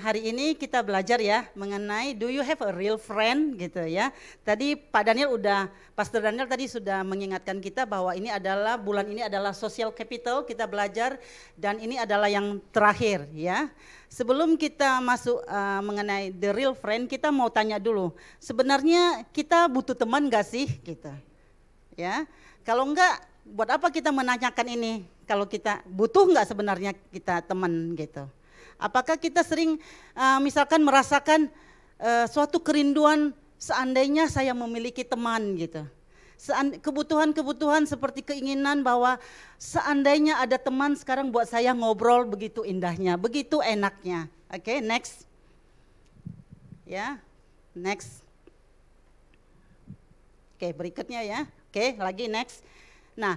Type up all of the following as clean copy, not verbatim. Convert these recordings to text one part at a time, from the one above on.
hari ini kita belajar ya mengenai do you have a real friend gitu ya. Tadi Pastor Daniel tadi sudah mengingatkan kita bahwa bulan ini adalah social capital, kita belajar dan ini adalah yang terakhir ya. Sebelum kita masuk mengenai the real friend, kita mau tanya dulu, sebenarnya kita butuh teman gak sih gitu ya. Kalau enggak, buat apa kita menanyakan ini? Kalau kita butuh enggak sebenarnya kita teman gitu. Apakah kita sering misalkan merasakan suatu kerinduan seandainya saya memiliki teman gitu. Kebutuhan-kebutuhan seperti keinginan bahwa seandainya ada teman sekarang buat saya ngobrol begitu indahnya, begitu enaknya. Oke, next. Ya, next. Oke, berikutnya ya. Oke, lagi next. Nah,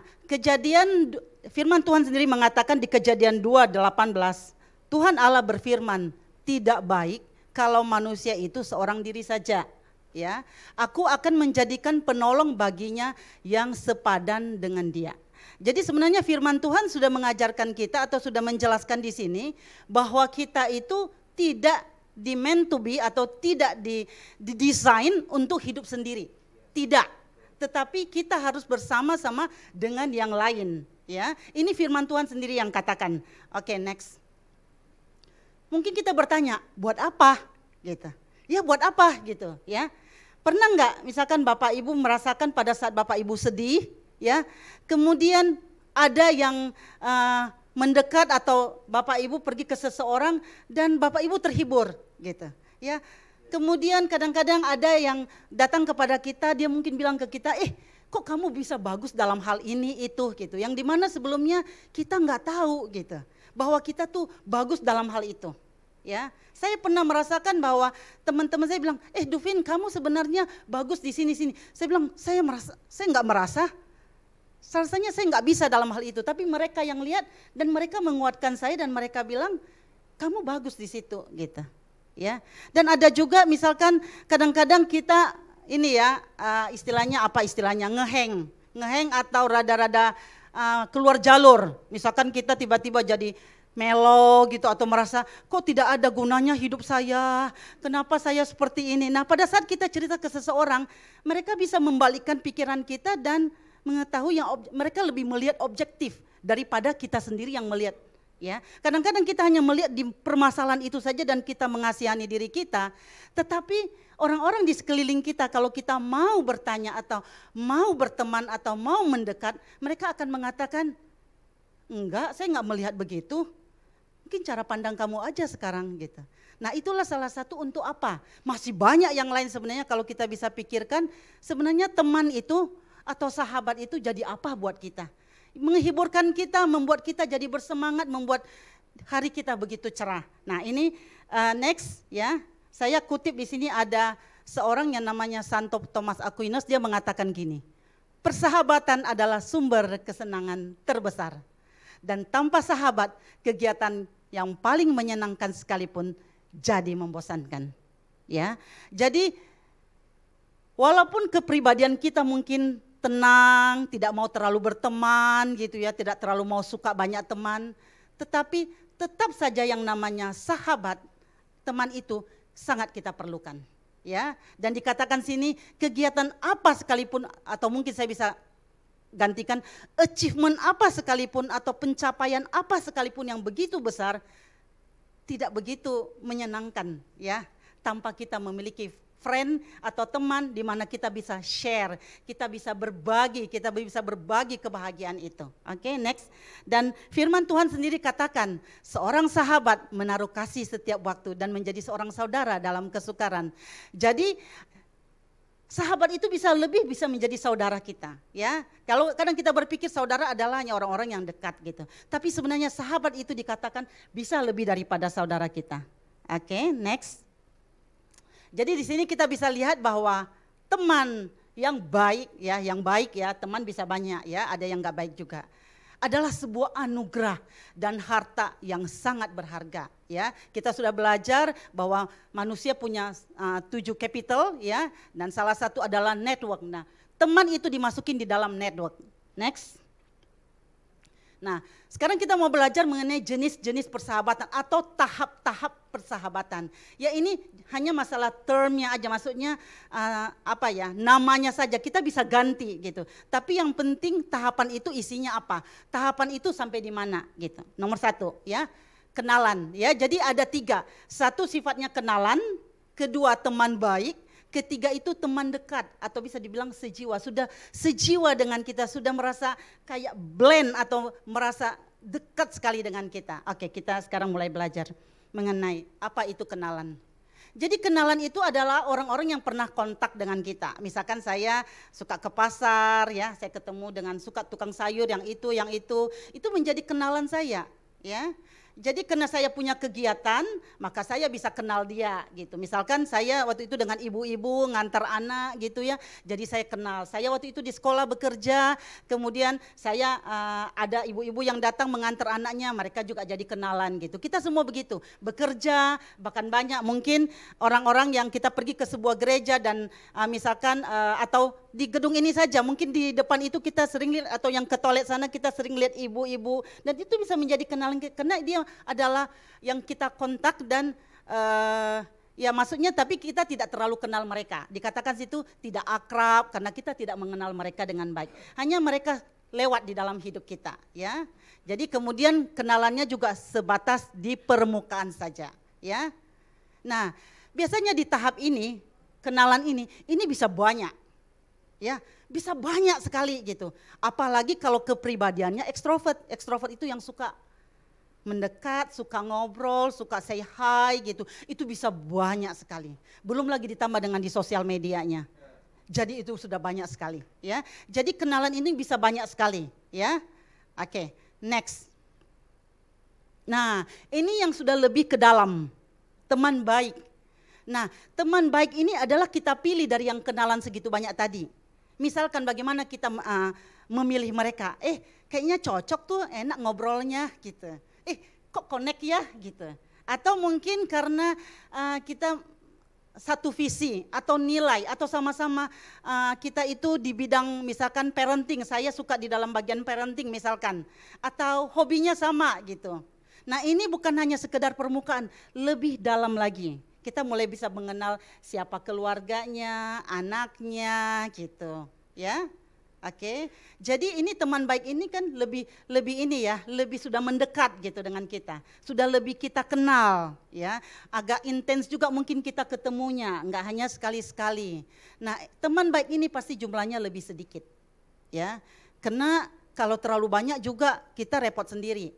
firman Tuhan sendiri mengatakan di Kejadian 2:18, Tuhan Allah berfirman, tidak baik kalau manusia itu seorang diri saja. Ya, aku akan menjadikan penolong baginya yang sepadan dengan dia. Jadi sebenarnya firman Tuhan sudah mengajarkan kita atau sudah menjelaskan di sini bahwa kita itu tidak meant to be atau tidak didesain untuk hidup sendiri. Tidak. Tetapi kita harus bersama-sama dengan yang lain. Ya, ini firman Tuhan sendiri yang katakan. Oke, next. Mungkin kita bertanya, buat apa gitu. Ya buat apa gitu ya. Pernah enggak misalkan Bapak Ibu merasakan pada saat Bapak Ibu sedih ya, kemudian ada yang mendekat atau Bapak Ibu pergi ke seseorang dan Bapak Ibu terhibur gitu ya. Kemudian kadang-kadang ada yang datang kepada kita, dia mungkin bilang ke kita, kok kamu bisa bagus dalam hal ini itu gitu. Yang dimana sebelumnya kita enggak tahu gitu. Bahwa kita tuh bagus dalam hal itu. Ya, saya pernah merasakan bahwa teman-teman saya bilang, Duvin kamu sebenarnya bagus di sini-sini. Saya bilang, saya enggak merasa. Rasanya saya enggak bisa dalam hal itu. Tapi mereka yang lihat dan mereka menguatkan saya dan mereka bilang, kamu bagus di situ gitu. Ya, dan ada juga misalkan kadang-kadang kita ini ya istilahnya ngeheng atau rada-rada keluar jalur. Misalkan kita tiba-tiba jadi melo gitu atau merasa kok tidak ada gunanya hidup saya, kenapa saya seperti ini. Nah pada saat kita cerita ke seseorang, mereka bisa membalikkan pikiran kita dan mengetahui mereka lebih melihat objektif daripada kita sendiri yang melihat. Ya, kadang-kadang kita hanya melihat di permasalahan itu saja dan kita mengasihani diri kita, tetapi orang-orang di sekeliling kita kalau kita mau bertanya atau mau berteman atau mau mendekat, mereka akan mengatakan, enggak, saya enggak melihat begitu. Mungkin cara pandang kamu aja sekarang gitu. Nah itulah salah satu untuk apa? Masih banyak yang lain sebenarnya kalau kita bisa pikirkan, sebenarnya teman itu atau sahabat itu jadi apa buat kita? Menghiburkan kita, membuat kita jadi bersemangat, membuat hari kita begitu cerah. Nah ini next ya, saya kutip di sini ada seorang yang namanya Santo Thomas Aquinas, dia mengatakan gini, persahabatan adalah sumber kesenangan terbesar. Dan tanpa sahabat, kegiatan yang paling menyenangkan sekalipun jadi membosankan. Ya, jadi walaupun kepribadian kita mungkin tenang, tidak mau terlalu berteman gitu ya, tidak terlalu mau suka banyak teman, tetapi tetap saja yang namanya sahabat, teman itu sangat kita perlukan. Ya, dan dikatakan sini kegiatan apa sekalipun atau mungkin saya bisa gantikan achievement apa sekalipun atau pencapaian apa sekalipun yang begitu besar tidak begitu menyenangkan ya tanpa kita memiliki friend atau teman di mana kita bisa share, kita bisa berbagi kebahagiaan itu. Oke, next. Dan firman Tuhan sendiri katakan, seorang sahabat menaruh kasih setiap waktu dan menjadi seorang saudara dalam kesukaran. Jadi sahabat itu bisa menjadi saudara kita, ya. Kalau kadang kita berpikir saudara adalah hanya orang-orang yang dekat gitu. Tapi sebenarnya sahabat itu dikatakan bisa lebih daripada saudara kita. Oke, next. Jadi di sini kita bisa lihat bahwa teman yang baik ya, teman bisa banyak ya, ada yang enggak baik juga. Adalah sebuah anugerah dan harta yang sangat berharga ya. Kita sudah belajar bahwa manusia punya 7 capital ya, dan salah satu adalah network. Nah, teman itu dimasukin di dalam network. Next. Nah, sekarang kita mau belajar mengenai jenis-jenis persahabatan atau tahap-tahap persahabatan. Ya ini hanya masalah termnya aja, maksudnya namanya saja kita bisa ganti gitu. Tapi yang penting tahapan itu isinya apa? Tahapan itu sampai di mana gitu. Nomor 1 ya, kenalan ya. Jadi ada 3. 1 sifatnya kenalan, kedua teman baik, ketiga itu teman dekat atau bisa dibilang sejiwa. Sudah sejiwa dengan kita, sudah merasa kayak blend atau merasa dekat sekali dengan kita. Oke, kita sekarang mulai belajar mengenai apa itu kenalan. Jadi kenalan itu adalah orang-orang yang pernah kontak dengan kita. Misalkan saya suka ke pasar ya, saya ketemu dengan suka tukang sayur yang itu menjadi kenalan saya ya. Jadi karena saya punya kegiatan, maka saya bisa kenal dia gitu. Misalkan saya waktu itu dengan ibu-ibu ngantar anak gitu ya, jadi saya kenal. Saya waktu itu di sekolah bekerja, kemudian saya ada ibu-ibu yang datang mengantar anaknya, mereka juga jadi kenalan gitu. Kita semua begitu, bekerja, bahkan banyak mungkin orang-orang yang kita pergi ke sebuah gereja dan misalkan atau di gedung ini saja, mungkin di depan itu kita sering lihat, atau yang ke toilet sana kita sering lihat ibu-ibu, dan itu bisa menjadi kenalan karena dia adalah yang kita kontak dan ya maksudnya tapi kita tidak terlalu kenal mereka. Dikatakan situ tidak akrab karena kita tidak mengenal mereka dengan baik. Hanya mereka lewat di dalam hidup kita ya. Jadi kemudian kenalannya juga sebatas di permukaan saja ya. Nah, biasanya di tahap ini, kenalan ini bisa banyak. Ya, bisa banyak sekali gitu. Apalagi kalau kepribadiannya ekstrovert. Ekstrovert itu yang suka mendekat, suka ngobrol, suka say hi gitu. Itu bisa banyak sekali. Belum lagi ditambah dengan di sosial medianya. Jadi itu sudah banyak sekali ya. Jadi kenalan ini bisa banyak sekali ya. Oke, next. Nah, ini yang sudah lebih ke dalam. Teman baik. Nah, teman baik ini adalah kita pilih dari yang kenalan segitu banyak tadi. Misalkan bagaimana kita memilih mereka, kayaknya cocok tuh, enak ngobrolnya gitu. Kok connect ya gitu. Atau mungkin karena kita satu visi atau nilai atau sama-sama kita itu di bidang misalkan parenting, saya suka di dalam bagian parenting misalkan. Atau hobinya sama gitu. Nah ini bukan hanya sekedar permukaan, lebih dalam lagi. Kita mulai bisa mengenal siapa keluarganya, anaknya gitu ya. Oke. Jadi ini teman baik ini kan lebih ini ya, lebih sudah mendekat gitu dengan kita. Sudah lebih kita kenal ya. Agak intens juga mungkin kita ketemunya, enggak hanya sekali-sekali. Nah, teman baik ini pasti jumlahnya lebih sedikit. Ya. Karena kalau terlalu banyak juga kita repot sendiri.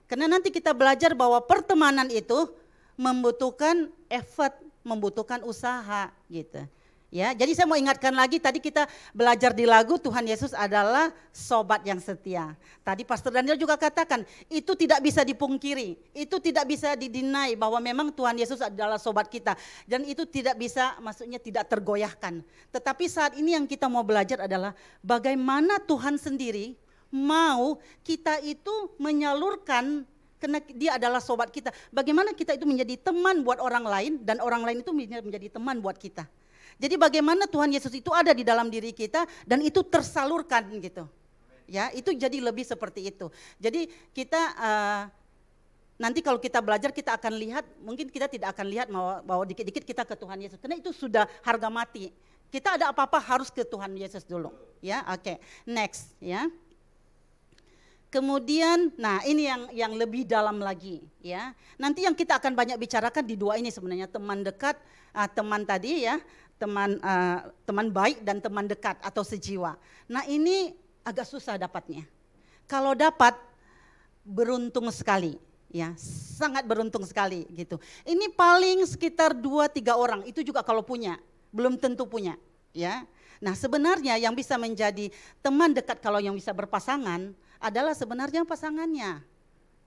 Karena nanti kita belajar bahwa pertemanan itu membutuhkan effort, membutuhkan usaha gitu. Ya, jadi saya mau ingatkan lagi tadi kita belajar di lagu Tuhan Yesus adalah sobat yang setia. Tadi Pastor Daniel juga katakan itu tidak bisa dipungkiri, itu tidak bisa didinai bahwa memang Tuhan Yesus adalah sobat kita dan itu tidak bisa, maksudnya tidak tergoyahkan. Tetapi saat ini yang kita mau belajar adalah bagaimana Tuhan sendiri mau kita itu menyalurkan. Karena dia adalah sobat kita. Bagaimana kita itu menjadi teman buat orang lain dan orang lain itu menjadi teman buat kita. Jadi bagaimana Tuhan Yesus itu ada di dalam diri kita dan itu tersalurkan gitu. Ya, itu jadi lebih seperti itu. Jadi kita nanti kalau kita belajar kita akan lihat, mungkin kita tidak akan lihat bahwa dikit-dikit kita ke Tuhan Yesus. Karena itu sudah harga mati. Kita ada apa-apa harus ke Tuhan Yesus dulu. Ya, oke. Next ya. Kemudian, nah ini yang lebih dalam lagi ya. Nanti yang kita akan banyak bicarakan di 2 ini sebenarnya, teman dekat, teman tadi ya, teman baik dan teman dekat atau sejiwa. Nah ini agak susah dapatnya. Kalau dapat beruntung sekali ya, sangat beruntung sekali gitu. Ini paling sekitar 2-3 orang, itu juga kalau punya, belum tentu punya ya. Nah sebenarnya yang bisa menjadi teman dekat kalau yang bisa berpasangan adalah sebenarnya pasangannya.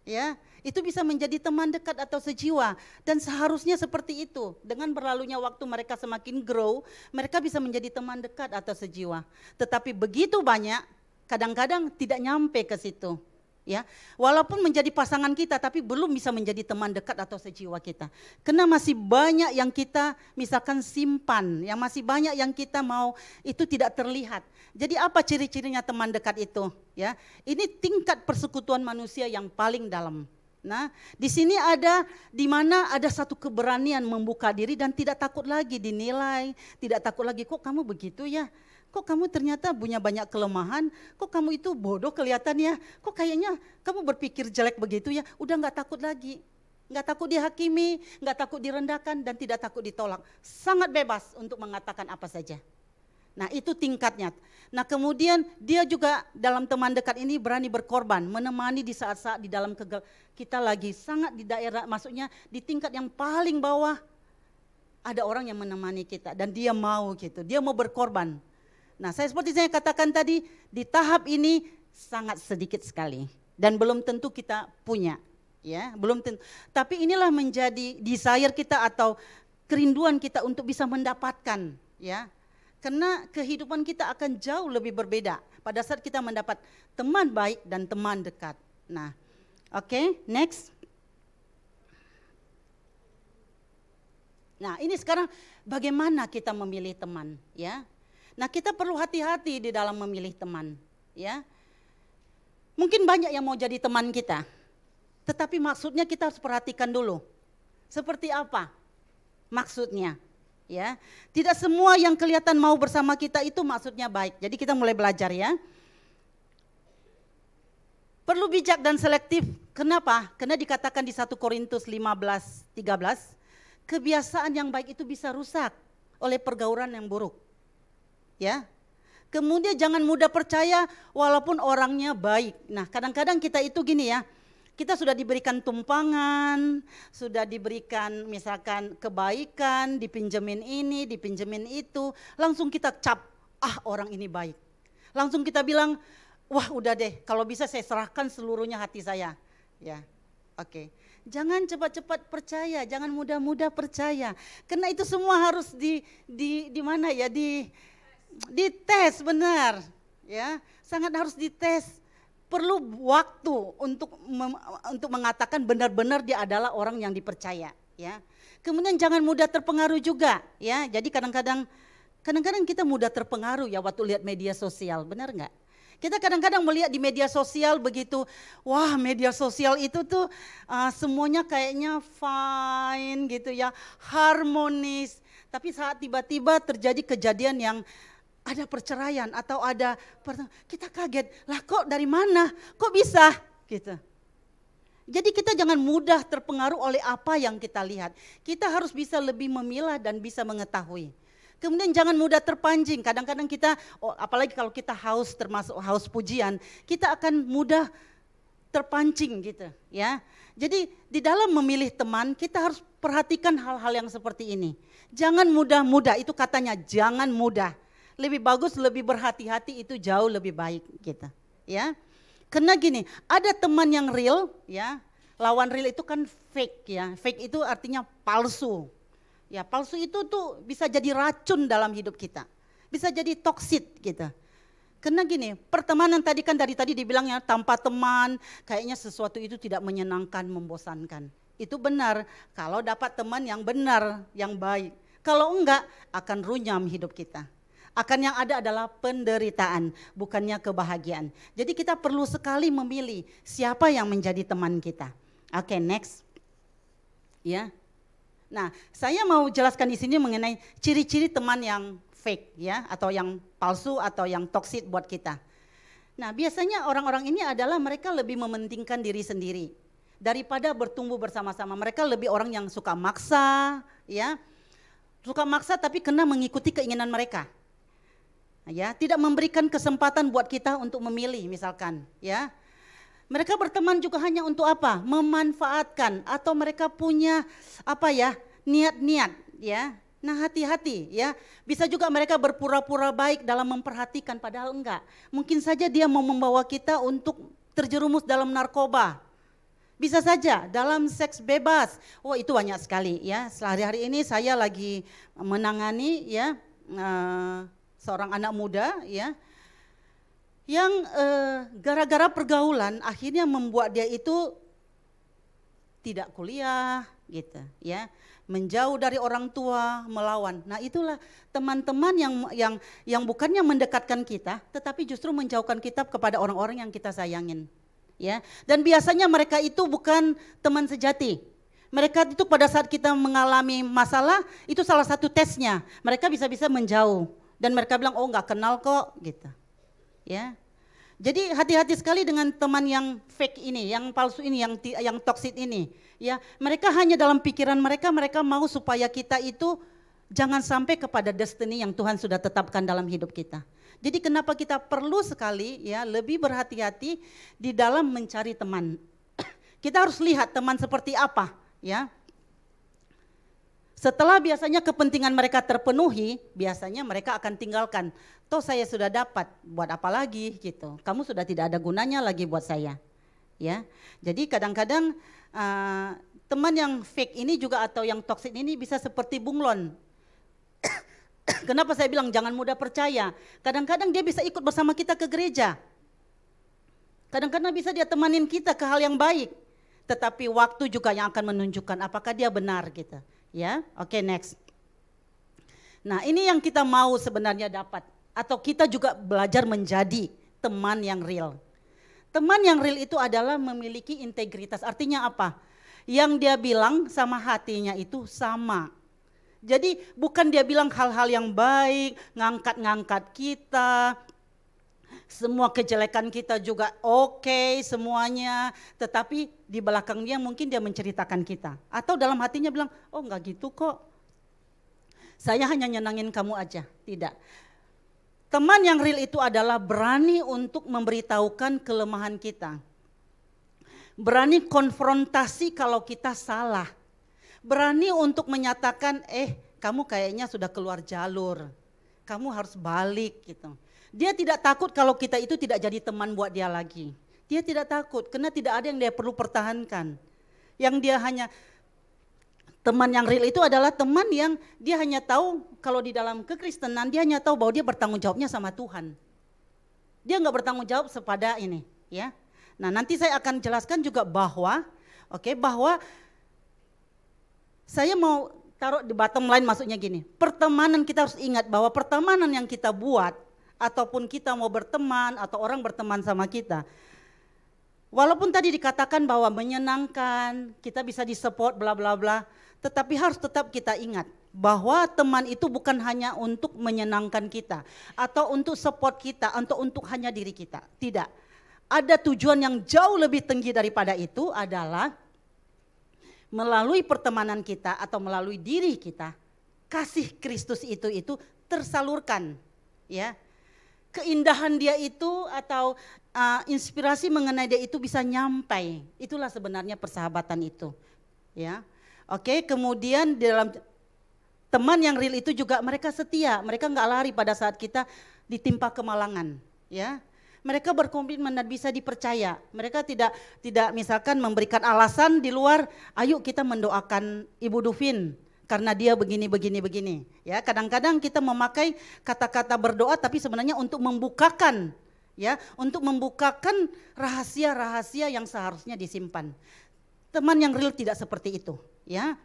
Ya, itu bisa menjadi teman dekat atau sejiwa dan seharusnya seperti itu. Dengan berlalunya waktu mereka semakin grow, mereka bisa menjadi teman dekat atau sejiwa. Tetapi begitu banyak, kadang-kadang tidak nyampe ke situ. Ya, walaupun menjadi pasangan kita tapi belum bisa menjadi teman dekat atau sejiwa kita. Karena masih banyak yang kita misalkan simpan, yang masih banyak yang kita mau itu tidak terlihat. Jadi apa ciri-cirinya teman dekat itu? Ya, ini tingkat persekutuan manusia yang paling dalam. Nah, di sini ada di mana ada satu keberanian membuka diri dan tidak takut lagi dinilai, tidak takut lagi kok kamu begitu ya. Kok kamu ternyata punya banyak kelemahan, kok kamu itu bodoh kelihatannya, kok kayaknya kamu berpikir jelek begitu ya, udah gak takut lagi. Gak takut dihakimi, gak takut direndahkan dan tidak takut ditolak. Sangat bebas untuk mengatakan apa saja. Nah itu tingkatnya. Nah kemudian dia juga dalam teman dekat ini berani berkorban, menemani di saat-saat di dalam kita lagi sangat di daerah, maksudnya di tingkat yang paling bawah, ada orang yang menemani kita dan dia mau gitu, dia mau berkorban. Nah, seperti saya katakan tadi, di tahap ini sangat sedikit sekali dan belum tentu kita punya, ya, belum tentu. Tapi inilah menjadi desire kita atau kerinduan kita untuk bisa mendapatkan, ya. Karena kehidupan kita akan jauh lebih berbeda pada saat kita mendapat teman baik dan teman dekat. Nah, oke, next. Nah, ini sekarang bagaimana kita memilih teman, ya? Nah kita perlu hati-hati di dalam memilih teman, ya. Mungkin banyak yang mau jadi teman kita, tetapi maksudnya kita harus perhatikan dulu. Seperti apa maksudnya, ya. Tidak semua yang kelihatan mau bersama kita itu maksudnya baik. Jadi kita mulai belajar ya. Perlu bijak dan selektif. Kenapa? Karena dikatakan di 1 Korintus 15:13, kebiasaan yang baik itu bisa rusak oleh pergaulan yang buruk. Ya, kemudian jangan mudah percaya walaupun orangnya baik. Nah kadang-kadang kita itu gini ya, kita sudah diberikan tumpangan, sudah diberikan misalkan kebaikan, dipinjemin ini, dipinjemin itu, langsung kita cap, ah orang ini baik. Langsung kita bilang, wah udah deh kalau bisa saya serahkan seluruhnya hati saya. Ya, oke. Jangan cepat-cepat percaya, jangan mudah-mudah percaya. Karena itu semua harus di mana ya, dites benar, ya, sangat harus dites. Perlu waktu untuk mengatakan benar-benar dia adalah orang yang dipercaya, ya. Kemudian jangan mudah terpengaruh juga, ya. Jadi kadang-kadang kita mudah terpengaruh ya waktu lihat media sosial, benar nggak? Kita kadang-kadang melihat di media sosial begitu, wah media sosial itu tuh semuanya kayaknya fine gitu ya, harmonis. Tapi saat tiba-tiba terjadi kejadian yang ada perceraian atau ada, kita kaget, lah kok dari mana, kok bisa gitu. Jadi kita jangan mudah terpengaruh oleh apa yang kita lihat. Kita harus bisa lebih memilah dan bisa mengetahui. Kemudian jangan mudah terpancing, kadang-kadang kita, apalagi kalau kita haus, termasuk haus pujian, kita akan mudah terpancing gitu ya. Jadi di dalam memilih teman kita harus perhatikan hal-hal yang seperti ini. Jangan mudah-mudah, itu katanya jangan mudah. Lebih bagus, lebih berhati-hati itu jauh lebih baik gitu, ya. Karena gini, ada teman yang real, ya. Lawan real itu kan fake ya. Fake itu artinya palsu. Ya, palsu itu tuh bisa jadi racun dalam hidup kita. Bisa jadi toksit gitu. Karena gini, pertemanan tadi kan dari tadi dibilangnya tanpa teman, kayaknya sesuatu itu tidak menyenangkan, membosankan. Itu benar kalau dapat teman yang benar, yang baik. Kalau enggak akan runyam hidup kita. Akan yang ada adalah penderitaan, bukannya kebahagiaan. Jadi kita perlu sekali memilih siapa yang menjadi teman kita. Oke, next. Ya. Nah, saya mau jelaskan di sini mengenai ciri-ciri teman yang fake ya, atau yang palsu atau yang toksik buat kita. Nah, biasanya orang-orang ini adalah mereka lebih mementingkan diri sendiri daripada bertumbuh bersama-sama. Mereka lebih orang yang suka maksa, ya. Suka maksa tapi kena mengikuti keinginan mereka. Ya, tidak memberikan kesempatan buat kita untuk memilih misalkan, ya. Mereka berteman juga hanya untuk apa? Memanfaatkan, atau mereka punya apa ya? Niat-niat, ya. Nah, hati-hati ya. Bisa juga mereka berpura-pura baik dalam memperhatikan padahal enggak. Mungkin saja dia mau membawa kita untuk terjerumus dalam narkoba. Bisa saja dalam seks bebas. Oh, itu banyak sekali ya. Sehari-hari ini saya lagi menangani ya seorang anak muda ya yang gara-gara pergaulan akhirnya membuat dia itu tidak kuliah gitu ya, menjauh dari orang tua, melawan. Nah, itulah teman-teman yang bukannya mendekatkan kita, tetapi justru menjauhkan kita kepada orang-orang yang kita sayangin. Ya. Dan biasanya mereka itu bukan teman sejati. Mereka itu pada saat kita mengalami masalah, itu salah satu tesnya. Mereka bisa-bisa menjauh dan mereka bilang, "Oh, enggak kenal kok," gitu. Ya. Jadi hati-hati sekali dengan teman yang fake ini, yang palsu ini, yang toksik ini. Ya, mereka hanya dalam pikiran mereka mau supaya kita itu jangan sampai kepada destiny yang Tuhan sudah tetapkan dalam hidup kita. Jadi kenapa kita perlu sekali ya lebih berhati-hati di dalam mencari teman. Kita harus lihat teman seperti apa, ya. Setelah biasanya kepentingan mereka terpenuhi, biasanya mereka akan tinggalkan. Toh saya sudah dapat, buat apa lagi gitu. Kamu sudah tidak ada gunanya lagi buat saya. Ya. Jadi kadang-kadang teman yang fake ini juga atau yang toksik ini bisa seperti bunglon. Kenapa saya bilang jangan mudah percaya. Kadang-kadang dia bisa ikut bersama kita ke gereja. Kadang-kadang bisa dia temanin kita ke hal yang baik. Tetapi waktu juga yang akan menunjukkan apakah dia benar gitu. Ya, oke, next. Nah, ini yang kita mau sebenarnya dapat, atau kita juga belajar menjadi teman yang real. Teman yang real itu adalah memiliki integritas. Artinya apa? Yang dia bilang sama hatinya itu sama. Jadi bukan dia bilang hal-hal yang baik, ngangkat-ngangkat kita, semua kejelekan kita juga oke semuanya, tetapi di belakang dia mungkin dia menceritakan kita. Atau dalam hatinya bilang, oh enggak gitu kok, saya hanya nyenangin kamu aja. Tidak. Teman yang real itu adalah berani untuk memberitahukan kelemahan kita. Berani konfrontasi kalau kita salah. Berani untuk menyatakan, kamu kayaknya sudah keluar jalur, kamu harus balik gitu. Dia tidak takut kalau kita itu tidak jadi teman buat dia lagi. Dia tidak takut karena tidak ada yang dia perlu pertahankan. Yang dia hanya, teman yang real itu adalah teman yang dia hanya tahu kalau di dalam kekristenan dia hanya tahu bahwa dia bertanggung jawabnya sama Tuhan. Dia enggak bertanggung jawab kepada ini, ya. Nah, nanti saya akan jelaskan juga bahwa bahwa saya mau taruh di bottom line, maksudnya gini. Pertemanan kita harus ingat bahwa pertemanan yang kita buat ataupun kita mau berteman atau orang berteman sama kita, walaupun tadi dikatakan bahwa menyenangkan, kita bisa disupport bla bla bla, tetapi harus tetap kita ingat bahwa teman itu bukan hanya untuk menyenangkan kita atau untuk support kita atau untuk hanya diri kita. Tidak. Ada tujuan yang jauh lebih tinggi daripada itu, adalah melalui pertemanan kita atau melalui diri kita, kasih Kristus itu tersalurkan, ya. Keindahan dia itu atau inspirasi mengenai dia itu bisa nyampai. Itulah sebenarnya persahabatan itu, ya. Oke, kemudian di dalam teman yang real itu juga mereka setia, mereka enggak lari pada saat kita ditimpa kemalangan, ya. Mereka berkomitmen dan bisa dipercaya. Mereka tidak misalkan memberikan alasan di luar, ayo kita mendoakan Ibu Duvin karena dia begini. Ya, kadang-kadang kita memakai kata-kata berdoa tapi sebenarnya untuk membukakan, ya, untuk membukakan rahasia-rahasia yang seharusnya disimpan. Teman yang real tidak seperti itu, ya.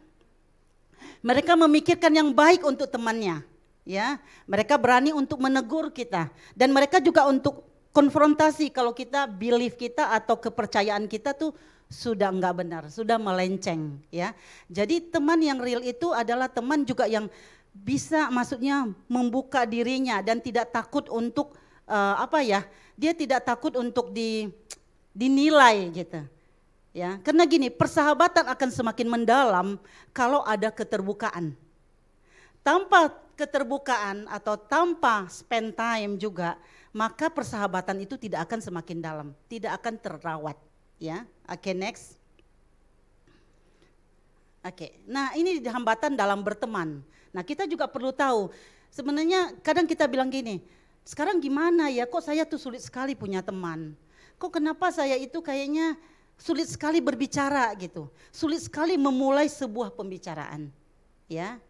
Mereka memikirkan yang baik untuk temannya, ya. Mereka berani untuk menegur kita dan mereka juga untuk konfrontasi kalau kita belief kita atau kepercayaan kita tuh sudah enggak benar, sudah melenceng, ya. Jadi teman yang real itu adalah teman juga yang bisa maksudnya membuka dirinya dan tidak takut untuk dia tidak takut untuk dinilai gitu. Ya, karena gini, persahabatan akan semakin mendalam kalau ada keterbukaan. Tanpa keterbukaan atau tanpa spend time juga, maka persahabatan itu tidak akan semakin dalam, tidak akan terawat, ya. Oke, next. Oke, nah ini hambatan dalam berteman. Nah, kita juga perlu tahu, sebenarnya kadang kita bilang gini, sekarang gimana ya, kok saya tuh sulit sekali punya teman. Kok kenapa saya itu kayaknya sulit sekali berbicara gitu. Sulit sekali memulai sebuah pembicaraan, ya.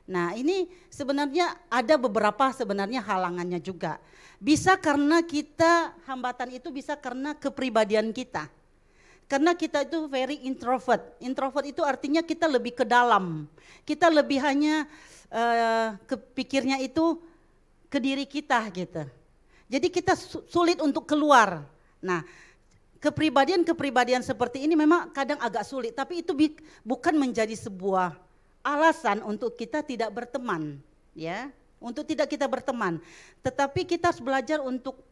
Nah ini sebenarnya ada beberapa sebenarnya halangannya juga. Bisa karena kita, hambatan itu bisa karena kepribadian kita. Karena kita itu very introvert. Introvert itu artinya kita lebih ke dalam. Kita lebih hanya kepikirnya itu ke diri kita gitu. Jadi kita sulit untuk keluar. Nah, kepribadian seperti ini memang kadang agak sulit, tapi itu bukan menjadi sebuah alasan untuk kita tidak berteman, ya. Untuk tidak kita berteman. Tetapi kita harus belajar untuk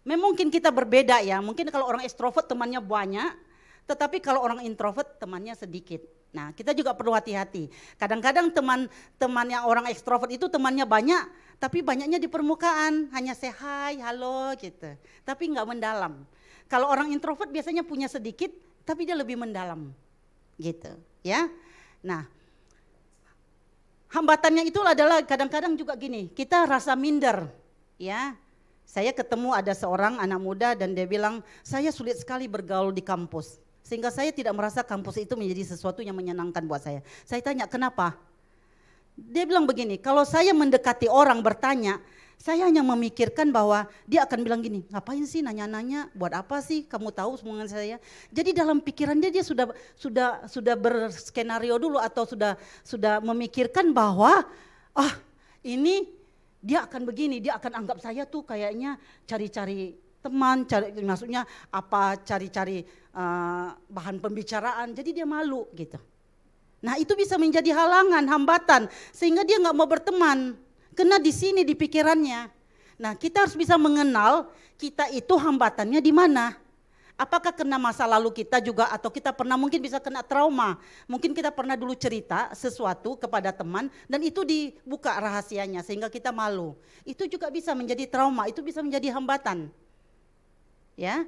mungkin kita berbeda ya, mungkin kalau orang ekstrovert temannya banyak, tetapi kalau orang introvert temannya sedikit. Nah kita juga perlu hati-hati, kadang-kadang teman yang orang ekstrovert itu temannya banyak, tapi banyaknya di permukaan, hanya say hi, halo gitu, tapi nggak mendalam. Kalau orang introvert biasanya punya sedikit, tapi dia lebih mendalam gitu ya. Nah hambatannya itu adalah kadang-kadang juga gini, kita rasa minder ya. Saya ketemu ada seorang anak muda dan dia bilang, saya sulit sekali bergaul di kampus. Sehingga saya tidak merasa kampus itu menjadi sesuatu yang menyenangkan buat saya. Saya tanya, kenapa? Dia bilang begini, kalau saya mendekati orang bertanya, saya hanya memikirkan bahwa dia akan bilang gini, ngapain sih nanya-nanya, buat apa sih kamu tahu semua saya. Jadi dalam pikirannya dia sudah berskenario dulu atau sudah memikirkan bahwa ini dia akan begini, dia akan anggap saya tuh kayaknya cari-cari teman, maksudnya apa, cari-cari bahan pembicaraan, jadi dia malu gitu. Nah itu bisa menjadi halangan, hambatan, sehingga dia nggak mau berteman, karena di sini di pikirannya. Nah kita harus bisa mengenal kita itu hambatannya di mana. Apakah kena masa lalu kita juga atau kita pernah mungkin bisa kena trauma. Mungkin kita pernah dulu cerita sesuatu kepada teman dan itu dibuka rahasianya sehingga kita malu. Itu juga bisa menjadi trauma, itu bisa menjadi hambatan. Ya.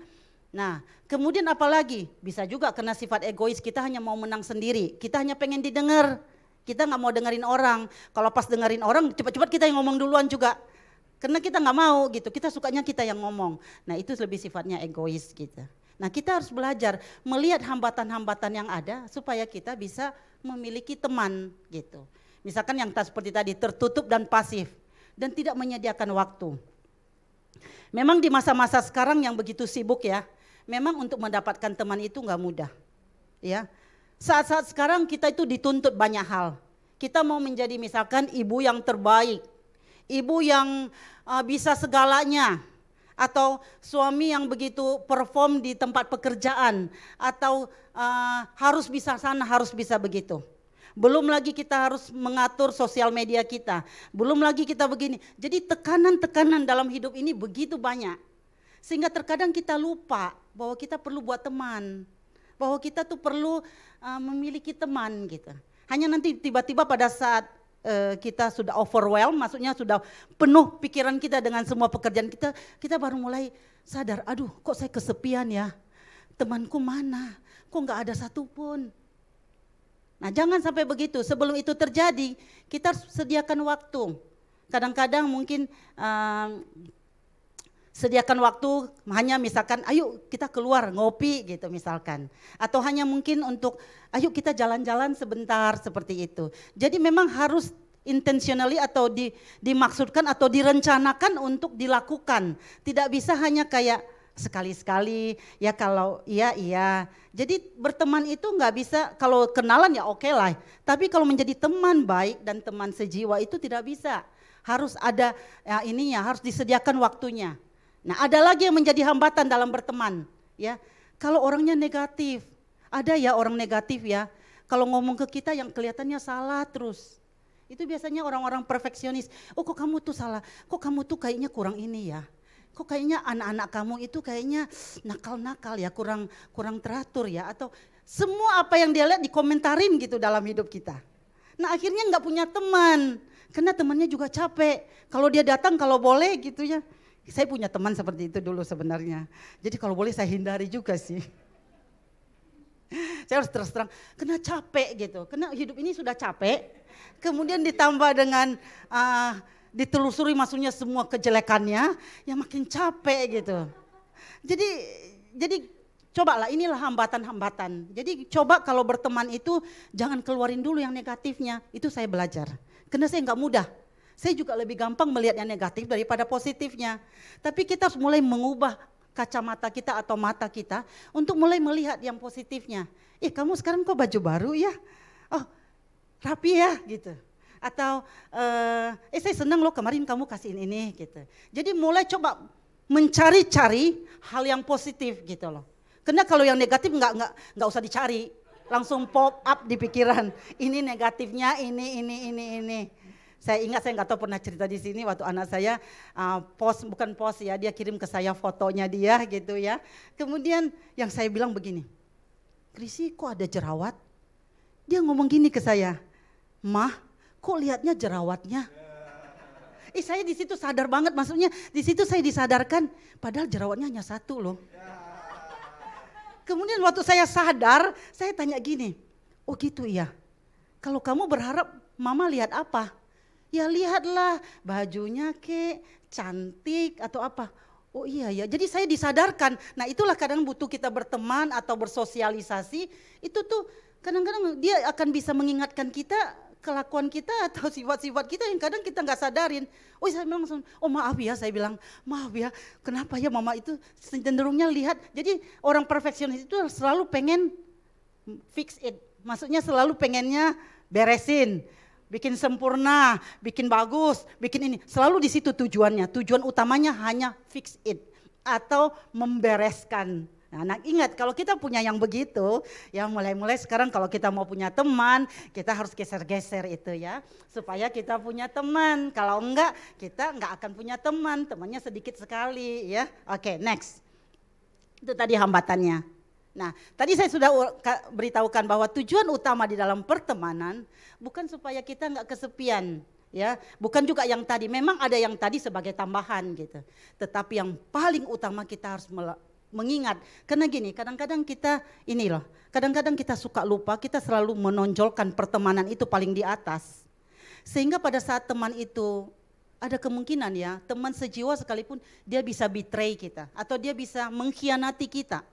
Nah, kemudian apalagi? Bisa juga kena sifat egois, kita hanya mau menang sendiri. Kita hanya pengen didengar. Kita nggak mau dengerin orang. Kalau pas dengerin orang cepat-cepat kita yang ngomong duluan juga. Karena kita nggak mau gitu, kita sukanya kita yang ngomong. Nah itu lebih sifatnya egois gitu. Nah kita harus belajar melihat hambatan-hambatan yang ada supaya kita bisa memiliki teman gitu. Misalkan yang seperti tadi tertutup dan pasif dan tidak menyediakan waktu. Memang di masa-masa sekarang yang begitu sibuk ya, memang untuk mendapatkan teman itu nggak mudah. Ya, saat-saat sekarang kita itu dituntut banyak hal. Kita mau menjadi misalkan ibu yang terbaik, ibu yang bisa segalanya. Atau suami yang begitu perform di tempat pekerjaan, atau harus bisa sana, harus bisa begitu. Belum lagi kita harus mengatur sosial media kita, belum lagi kita begini. Jadi tekanan-tekanan dalam hidup ini begitu banyak. Sehingga terkadang kita lupa bahwa kita perlu buat teman, bahwa kita tuh perlu memiliki teman gitu. Hanya nanti tiba-tiba pada saat kita sudah overwhelmed, maksudnya sudah penuh pikiran kita dengan semua pekerjaan kita, kita baru mulai sadar, aduh kok saya kesepian ya, temanku mana, kok nggak ada satupun. Nah jangan sampai begitu, sebelum itu terjadi kita harus sediakan waktu. Kadang-kadang mungkin sediakan waktu hanya misalkan ayo kita keluar ngopi gitu misalkan. Atau hanya mungkin untuk ayo kita jalan-jalan sebentar seperti itu. Jadi memang harus intentionally atau dimaksudkan atau direncanakan untuk dilakukan. Tidak bisa hanya kayak sekali-sekali ya kalau iya. Jadi berteman itu nggak bisa, kalau kenalan ya oke lah. Tapi kalau menjadi teman baik dan teman sejiwa itu tidak bisa. Harus ada ya ininya, harus disediakan waktunya. Nah ada lagi yang menjadi hambatan dalam berteman ya, kalau orangnya negatif, ada ya orang negatif ya, kalau ngomong ke kita yang kelihatannya salah terus, itu biasanya orang-orang perfeksionis, oh kok kamu tuh salah, kok kamu tuh kayaknya kurang ini ya, kok kayaknya anak-anak kamu itu kayaknya nakal-nakal ya, kurang teratur ya, atau semua apa yang dia lihat dikomentarin gitu dalam hidup kita. Nah akhirnya nggak punya teman, karena temannya juga capek, kalau dia datang kalau boleh gitu ya. Saya punya teman seperti itu dulu sebenarnya. Jadi kalau boleh saya hindari juga sih. Saya harus terus terang, kena capek gitu. Karena hidup ini sudah capek. Kemudian ditambah dengan ditelusuri maksudnya semua kejelekannya, ya makin capek gitu. Jadi cobalah, inilah hambatan-hambatan. Jadi coba kalau berteman itu jangan keluarin dulu yang negatifnya. Itu saya belajar. Karena saya nggak mudah. Saya juga lebih gampang melihat yang negatif daripada positifnya. Tapi kita harus mulai mengubah kacamata kita atau mata kita untuk mulai melihat yang positifnya. Kamu sekarang kok baju baru ya? Oh, rapi ya gitu. Atau saya senang loh kemarin kamu kasihin ini gitu. Jadi mulai coba mencari-cari hal yang positif gitu loh. Karena kalau yang negatif nggak usah dicari, langsung pop up di pikiran. Ini negatifnya, ini. Saya ingat, saya nggak tahu pernah cerita di sini waktu anak saya bukan post ya, dia kirim ke saya fotonya dia gitu ya. Kemudian yang saya bilang begini, Krisi kok ada jerawat? Dia ngomong gini ke saya, Mah, kok lihatnya jerawatnya? Saya di situ sadar banget, maksudnya di situ saya disadarkan, padahal jerawatnya hanya satu loh. Kemudian waktu saya sadar, saya tanya gini, oh gitu iya. Kalau kamu berharap mama lihat apa? Ya lihatlah bajunya cantik atau apa. Oh iya ya, jadi saya disadarkan. Nah itulah kadang butuh kita berteman atau bersosialisasi. Itu tuh kadang-kadang dia akan bisa mengingatkan kita kelakuan kita atau sifat-sifat kita yang kadang kita nggak sadarin. Oh saya bilang langsung, oh maaf ya, saya bilang maaf ya, kenapa ya mama itu cenderungnya lihat. Jadi orang perfeksionis itu selalu pengen fix it, maksudnya selalu pengennya beresin, bikin sempurna, bikin bagus, bikin ini. Selalu di situ tujuannya. Tujuan utamanya hanya fix it atau membereskan. Nah ingat kalau kita punya yang begitu, ya mulai-mulai sekarang kalau kita mau punya teman, kita harus geser-geser itu ya. Supaya kita punya teman. Kalau enggak, kita enggak akan punya teman. Temannya sedikit sekali ya. Oke, next. Itu tadi hambatannya. Nah, tadi saya sudah beritahukan bahwa tujuan utama di dalam pertemanan bukan supaya kita enggak kesepian, ya. Bukan juga yang tadi, memang ada yang tadi sebagai tambahan gitu. Tetapi yang paling utama kita harus mengingat, karena gini, kadang-kadang kita kadang-kadang kita suka lupa, kita selalu menonjolkan pertemanan itu paling di atas. Sehingga pada saat teman itu ada kemungkinan ya, teman sejiwa sekalipun dia bisa betray kita atau dia bisa mengkhianati kita.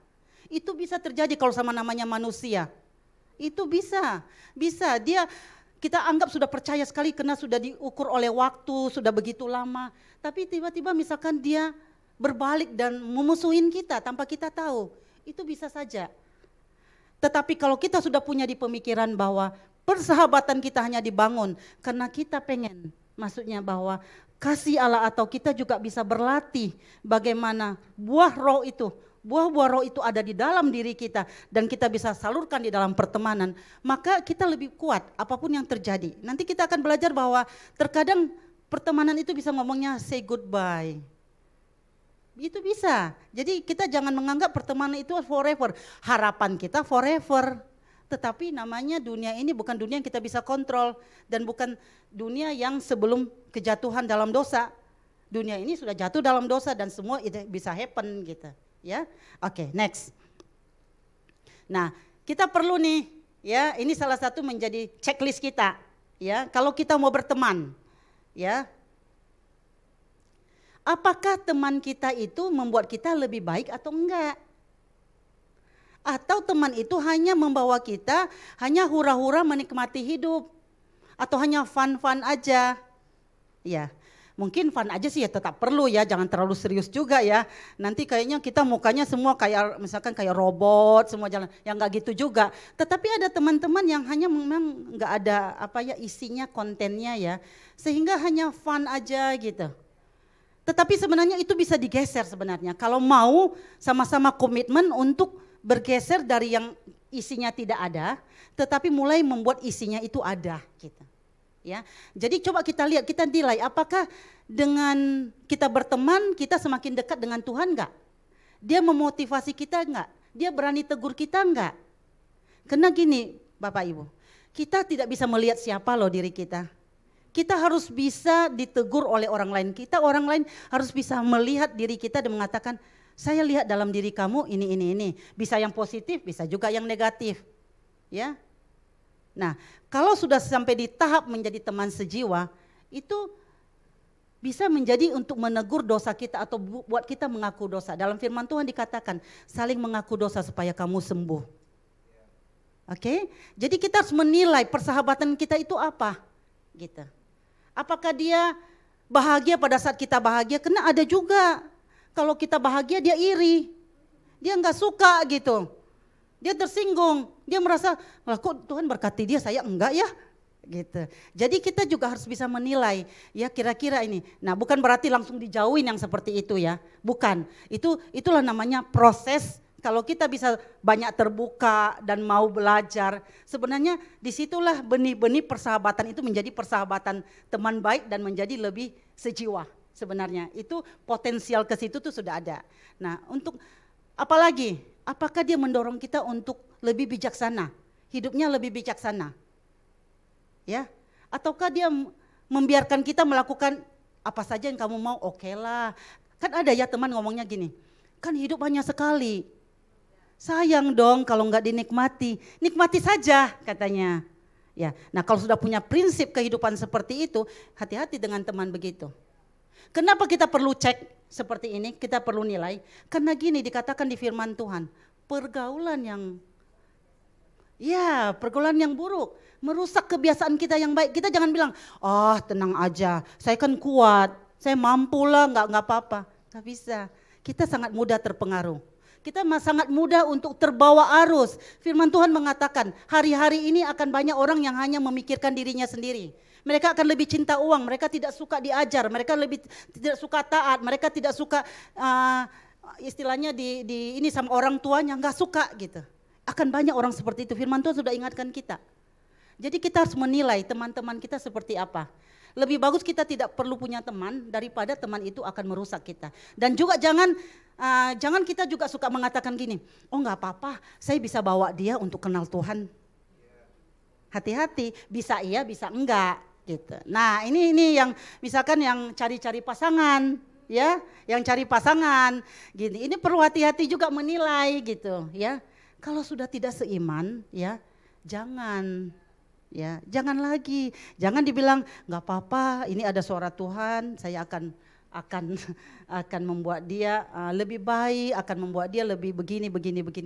Itu bisa terjadi kalau sama namanya manusia. Itu bisa kita anggap sudah percaya sekali karena sudah diukur oleh waktu, sudah begitu lama. Tapi tiba-tiba misalkan dia berbalik dan memusuhin kita tanpa kita tahu. Itu bisa saja. Tetapi kalau kita sudah punya di pemikiran bahwa persahabatan kita hanya dibangun karena kita pengen, maksudnya bahwa kasih Allah atau kita juga bisa berlatih bagaimana buah-buah roh itu ada di dalam diri kita dan kita bisa salurkan di dalam pertemanan, maka kita lebih kuat apapun yang terjadi. Nanti kita akan belajar bahwa terkadang pertemanan itu bisa ngomongnya say goodbye. Itu bisa. Jadi kita jangan menganggap pertemanan itu forever. Harapan kita forever. Tetapi namanya dunia ini bukan dunia yang kita bisa kontrol dan bukan dunia yang sebelum kejatuhan dalam dosa. Dunia ini sudah jatuh dalam dosa dan semua itu bisa happen gitu. Ya, oke, next. Nah, kita perlu nih, ya, ini salah satu menjadi checklist kita, ya. Kalau kita mau berteman, ya, apakah teman kita itu membuat kita lebih baik atau enggak? Atau teman itu hanya membawa kita hanya hura-hura menikmati hidup, atau hanya fun-fun aja, ya. Mungkin fun aja sih ya tetap perlu ya, jangan terlalu serius juga ya. Nanti kayaknya kita mukanya semua kayak misalkan kayak robot semua jalan, yang enggak gitu juga. Tetapi ada teman-teman yang hanya memang enggak ada isinya, kontennya ya. Sehingga hanya fun aja gitu. Tetapi sebenarnya itu bisa digeser sebenarnya. Kalau mau sama-sama komitmen untuk bergeser dari yang isinya tidak ada, tetapi mulai membuat isinya itu ada gitu. Ya, jadi coba kita lihat, kita nilai apakah dengan kita berteman kita semakin dekat dengan Tuhan enggak? Dia memotivasi kita enggak? Dia berani tegur kita enggak? Karena gini Bapak Ibu, kita tidak bisa melihat siapa loh diri kita. Kita harus bisa ditegur oleh orang lain. Orang lain harus bisa melihat diri kita dan mengatakan, saya lihat dalam diri kamu ini. Bisa yang positif, bisa juga yang negatif. Ya. Nah, kalau sudah sampai di tahap menjadi teman sejiwa, itu bisa menjadi untuk menegur dosa kita atau buat kita mengaku dosa. Dalam firman Tuhan dikatakan saling mengaku dosa supaya kamu sembuh. Oke? Jadi kita harus menilai persahabatan kita itu apa gitu. Apakah dia bahagia pada saat kita bahagia? Karena ada juga kalau kita bahagia dia iri. Dia nggak suka gitu. Dia tersinggung. Dia merasa, lah kok Tuhan berkati dia, saya enggak ya? Gitu. Jadi kita juga harus bisa menilai ya kira-kira ini. Nah, bukan berarti langsung dijauhin yang seperti itu ya. Bukan. Itulah namanya proses. Kalau kita bisa banyak terbuka dan mau belajar, sebenarnya disitulah benih-benih persahabatan itu menjadi persahabatan teman baik dan menjadi lebih sejiwa sebenarnya. Itu potensial ke situ tuh sudah ada. Nah, untuk apalagi, apakah dia mendorong kita untuk lebih bijaksana, hidupnya lebih bijaksana? Ya, ataukah dia membiarkan kita melakukan apa saja yang kamu mau, oke lah. Kan ada ya teman ngomongnya gini, kan hidup hanya sekali, sayang dong kalau nggak dinikmati, nikmati saja katanya. Ya, nah kalau sudah punya prinsip kehidupan seperti itu, hati-hati dengan teman begitu. Kenapa kita perlu cek seperti ini, kita perlu nilai? Karena gini dikatakan di firman Tuhan, pergaulan yang buruk, merusak kebiasaan kita yang baik. Kita jangan bilang, oh tenang aja, saya kan kuat, saya mampu lah, nggak apa-apa. Nggak bisa, kita sangat mudah terpengaruh. Kita sangat mudah untuk terbawa arus. Firman Tuhan mengatakan, hari-hari ini akan banyak orang yang hanya memikirkan dirinya sendiri. Mereka akan lebih cinta uang, mereka tidak suka diajar, mereka lebih tidak suka taat, mereka tidak suka istilahnya ini sama orang tuanya, nggak suka gitu. Akan banyak orang seperti itu, firman Tuhan sudah ingatkan kita. Jadi kita harus menilai teman-teman kita seperti apa. Lebih bagus kita tidak perlu punya teman daripada teman itu akan merusak kita. Dan juga jangan kita juga suka mengatakan gini, oh nggak apa-apa, saya bisa bawa dia untuk kenal Tuhan. Hati-hati, bisa iya, bisa enggak. Gitu. Nah ini yang misalkan yang cari-cari pasangan, ya, yang cari pasangan, gini. Ini perlu hati-hati juga menilai gitu, ya. Kalau sudah tidak seiman, ya, jangan lagi, jangan dibilang nggak apa-apa, ini ada suara Tuhan, saya akan membuat dia lebih baik, akan membuat dia lebih begini,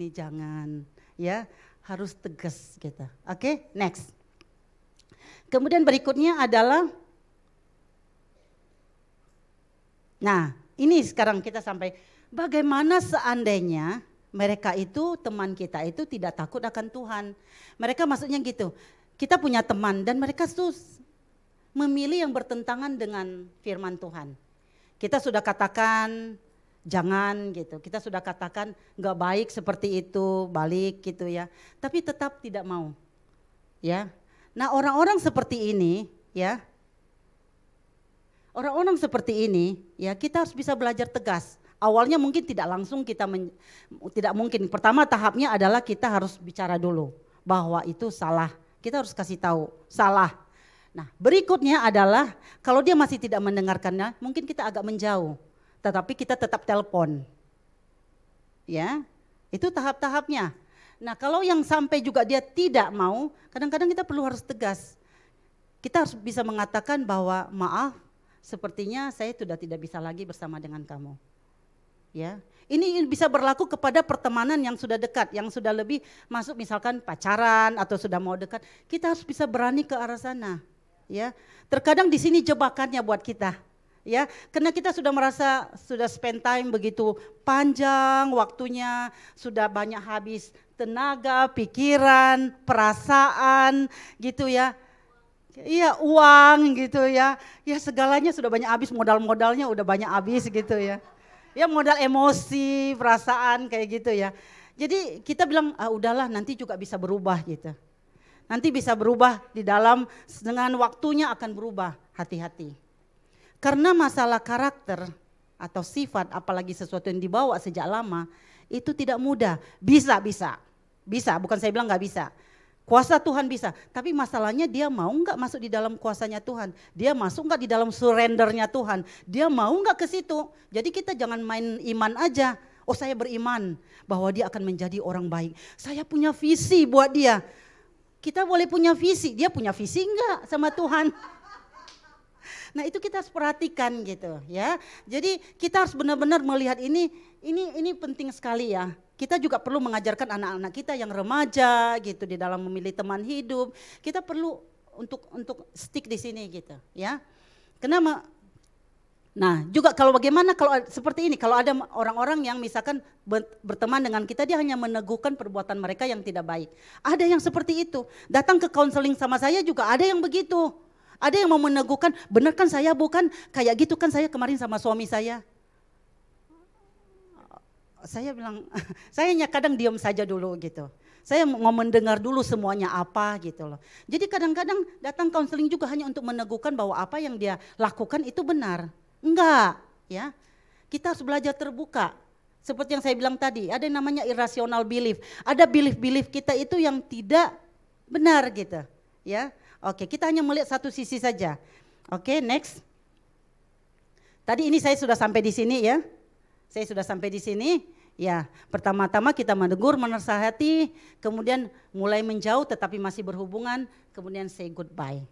jangan, ya, harus tegas gitu. Oke, next. Kemudian berikutnya adalah, nah ini sekarang kita sampai bagaimana seandainya mereka itu, teman kita itu tidak takut akan Tuhan. Mereka maksudnya gitu, kita punya teman dan mereka memilih yang bertentangan dengan firman Tuhan. Kita sudah katakan jangan gitu, kita sudah katakan nggak baik seperti itu, balik gitu ya. Tapi tetap tidak mau, ya. Nah orang-orang seperti ini, ya, orang-orang seperti ini, ya kita harus bisa belajar tegas. Awalnya mungkin tidak langsung tidak mungkin. Pertama tahapnya adalah kita harus bicara dulu bahwa itu salah. Kita harus kasih tahu salah. Nah berikutnya adalah kalau dia masih tidak mendengarkannya, mungkin kita agak menjauh. Tetapi kita tetap telepon. Ya, itu tahap-tahapnya. Nah kalau yang sampai juga dia tidak mau, kadang-kadang kita perlu harus tegas. Kita harus bisa mengatakan bahwa maaf, sepertinya saya sudah tidak bisa lagi bersama dengan kamu. Ya, ini bisa berlaku kepada pertemanan yang sudah dekat, yang sudah lebih masuk misalkan pacaran atau sudah mau dekat. Kita harus bisa berani ke arah sana. Ya, terkadang di sini jebakannya buat kita. Ya, karena kita sudah merasa sudah spend time begitu panjang waktunya, sudah banyak habis tenaga, pikiran, perasaan gitu ya. Iya, uang gitu ya. Ya segalanya sudah banyak habis, modal-modalnya udah banyak habis gitu ya. Ya modal emosi, perasaan kayak gitu ya. Jadi kita bilang udahlah nanti juga bisa berubah gitu. Nanti bisa berubah di dalam dengan waktunya akan berubah, hati-hati. Karena masalah karakter atau sifat apalagi sesuatu yang dibawa sejak lama itu tidak mudah. Bisa, bukan saya bilang nggak bisa. Kuasa Tuhan bisa, tapi masalahnya dia mau nggak masuk di dalam kuasanya Tuhan? Dia masuk nggak di dalam surrendernya Tuhan? Dia mau nggak ke situ? Jadi kita jangan main iman aja. Oh saya beriman bahwa dia akan menjadi orang baik. Saya punya visi buat dia. Kita boleh punya visi, dia punya visi enggak sama Tuhan? Nah itu kita harus perhatikan gitu ya. Jadi kita harus benar-benar melihat ini penting sekali ya. Kita juga perlu mengajarkan anak-anak kita yang remaja gitu di dalam memilih teman hidup. Kita perlu untuk stick di sini gitu ya. Kenapa? Nah juga kalau bagaimana kalau seperti ini, kalau ada orang-orang yang misalkan berteman dengan kita, dia hanya meneguhkan perbuatan mereka yang tidak baik. Ada yang seperti itu, datang ke counseling sama saya juga ada yang begitu. Ada yang mau meneguhkan, benar kan saya bukan kayak gitu kan saya kemarin sama suami saya. Saya bilang, saya hanya kadang diam saja dulu gitu. Saya mau mendengar dulu semuanya apa gitu loh. Jadi kadang-kadang datang counseling juga hanya untuk meneguhkan bahwa apa yang dia lakukan itu benar. Enggak, ya. Kita harus belajar terbuka. Seperti yang saya bilang tadi, ada yang namanya irrational belief. Ada belief-belief kita itu yang tidak benar gitu, ya. Oke, kita hanya melihat satu sisi saja. Oke, next. Tadi ini saya sudah sampai di sini ya. Saya sudah sampai di sini. Ya, pertama-tama kita menegur, menasihati, kemudian mulai menjauh tetapi masih berhubungan, kemudian say goodbye.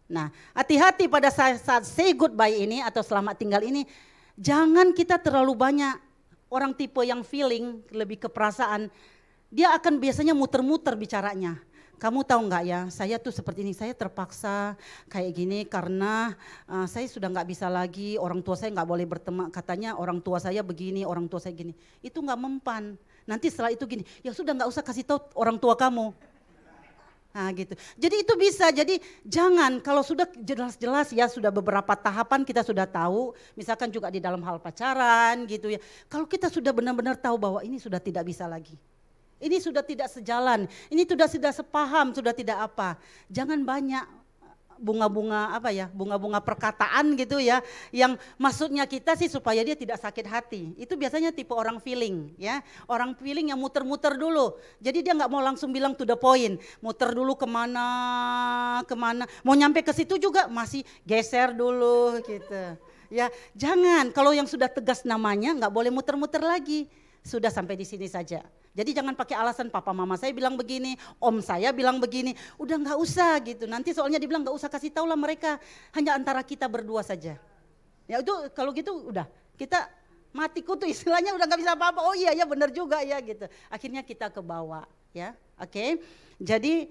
Nah, hati-hati pada saat say goodbye ini atau selamat tinggal ini, jangan kita terlalu banyak orang tipe yang feeling, lebih ke perasaan. Dia akan biasanya muter-muter bicaranya. Kamu tahu nggak ya, saya tuh seperti ini, saya terpaksa kayak gini karena saya sudah nggak bisa lagi, orang tua saya nggak boleh berteman, katanya orang tua saya begini, orang tua saya gini. Itu nggak mempan. Nanti setelah itu gini, ya sudah nggak usah kasih tahu orang tua kamu. Nah gitu. Jadi itu bisa, jadi jangan kalau sudah jelas-jelas ya sudah beberapa tahapan kita sudah tahu, misalkan juga di dalam hal pacaran gitu ya. Kalau kita sudah benar-benar tahu bahwa ini sudah tidak bisa lagi. Ini sudah tidak sejalan, ini sudah sepaham, sudah tidak apa. Jangan banyak bunga-bunga apa ya, bunga-bunga perkataan gitu ya, yang maksudnya kita sih supaya dia tidak sakit hati. Itu biasanya tipe orang feeling ya, orang feeling yang muter-muter dulu. Jadi dia nggak mau langsung bilang to the point, muter dulu kemana, mau nyampe ke situ juga masih geser dulu gitu. Ya jangan, kalau yang sudah tegas namanya nggak boleh muter-muter lagi. Sudah sampai di sini saja. Jadi jangan pakai alasan papa mama saya bilang begini, om saya bilang begini, udah nggak usah gitu. Nanti soalnya dibilang nggak usah kasih tahu lah mereka, hanya antara kita berdua saja. Ya itu kalau gitu udah kita mati kutu istilahnya udah nggak bisa apa-apa. Oh iya ya benar juga ya gitu. Akhirnya kita ke bawah ya, oke. Jadi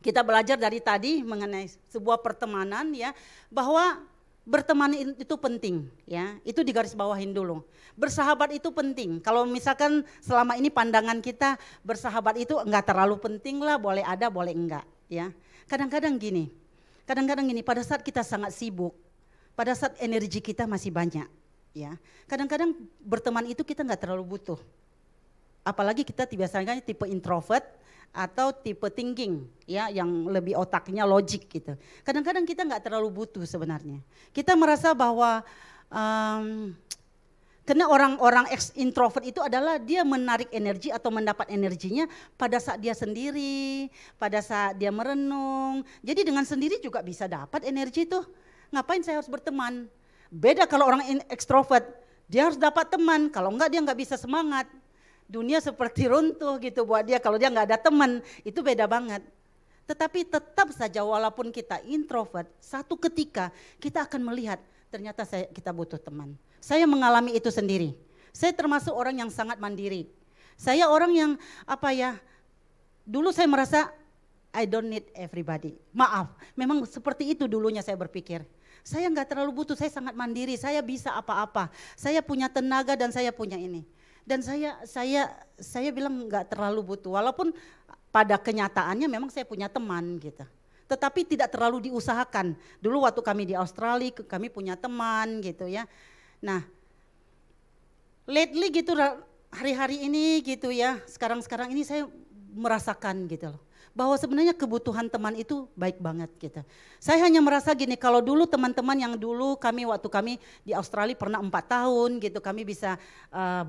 kita belajar dari tadi mengenai sebuah pertemanan ya, bahwa berteman itu penting ya, itu digarisbawahin dulu. Bersahabat itu penting. Kalau misalkan selama ini pandangan kita bersahabat itu enggak terlalu penting lah, boleh ada boleh enggak ya. Kadang-kadang gini pada saat kita sangat sibuk, pada saat energi kita masih banyak ya, kadang-kadang berteman itu kita enggak terlalu butuh. Apalagi kita biasanya tipe introvert atau tipe thinking ya, yang lebih otaknya logik gitu. Kadang-kadang kita nggak terlalu butuh sebenarnya. Kita merasa bahwa karena orang-orang introvert itu adalah dia menarik energi atau mendapat energinya pada saat dia sendiri, pada saat dia merenung. Jadi dengan sendiri juga bisa dapat energi tuh. Ngapain saya harus berteman? Beda kalau orang ekstrovert, dia harus dapat teman. Kalau enggak dia nggak bisa semangat. Dunia seperti runtuh gitu buat dia kalau dia nggak ada teman, itu beda banget. Tetapi tetap saja walaupun kita introvert, satu ketika kita akan melihat ternyata kita butuh teman. Saya mengalami itu sendiri. Saya termasuk orang yang sangat mandiri. Saya orang yang dulu saya merasa I don't need everybody. Maaf, memang seperti itu dulunya saya berpikir. Saya nggak terlalu butuh, saya sangat mandiri, saya bisa apa-apa. Saya punya tenaga dan saya punya ini. Dan saya bilang nggak terlalu butuh, walaupun pada kenyataannya memang saya punya teman gitu. Tetapi tidak terlalu diusahakan. Dulu waktu kami di Australia kami punya teman gitu ya. Nah, lately gitu hari-hari ini gitu ya, sekarang ini saya merasakan gitu loh, bahwa sebenarnya kebutuhan teman itu baik banget gitu. Saya hanya merasa gini, kalau dulu teman-teman yang dulu waktu kami di Australia pernah 4 tahun gitu, kami bisa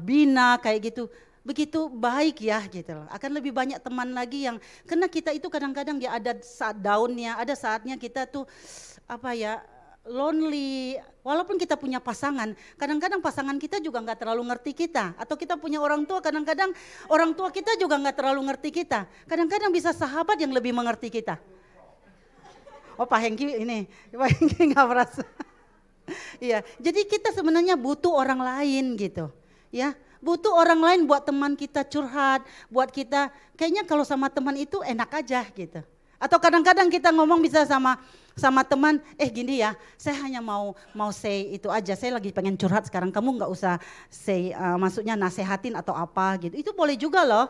bina kayak gitu, begitu baik ya gitu loh. Akan lebih banyak teman lagi yang, karena kita itu kadang-kadang ya ada saat down-nya, ada saatnya kita tuh lonely, walaupun kita punya pasangan, kadang-kadang pasangan kita juga nggak terlalu ngerti kita, atau kita punya orang tua, kadang-kadang orang tua kita juga nggak terlalu ngerti kita, kadang-kadang bisa sahabat yang lebih mengerti kita. Oh Pak Hengki ini, Pak Hengki nggak merasa. Iya, jadi kita sebenarnya butuh orang lain gitu, ya. Butuh orang lain buat teman kita curhat, buat kita, kayaknya kalau sama teman itu enak aja gitu. Atau kadang-kadang kita ngomong bisa sama teman, gini ya, saya hanya mau say itu aja, saya lagi pengen curhat sekarang, kamu nggak usah say, maksudnya nasehatin atau apa gitu. Itu boleh juga loh.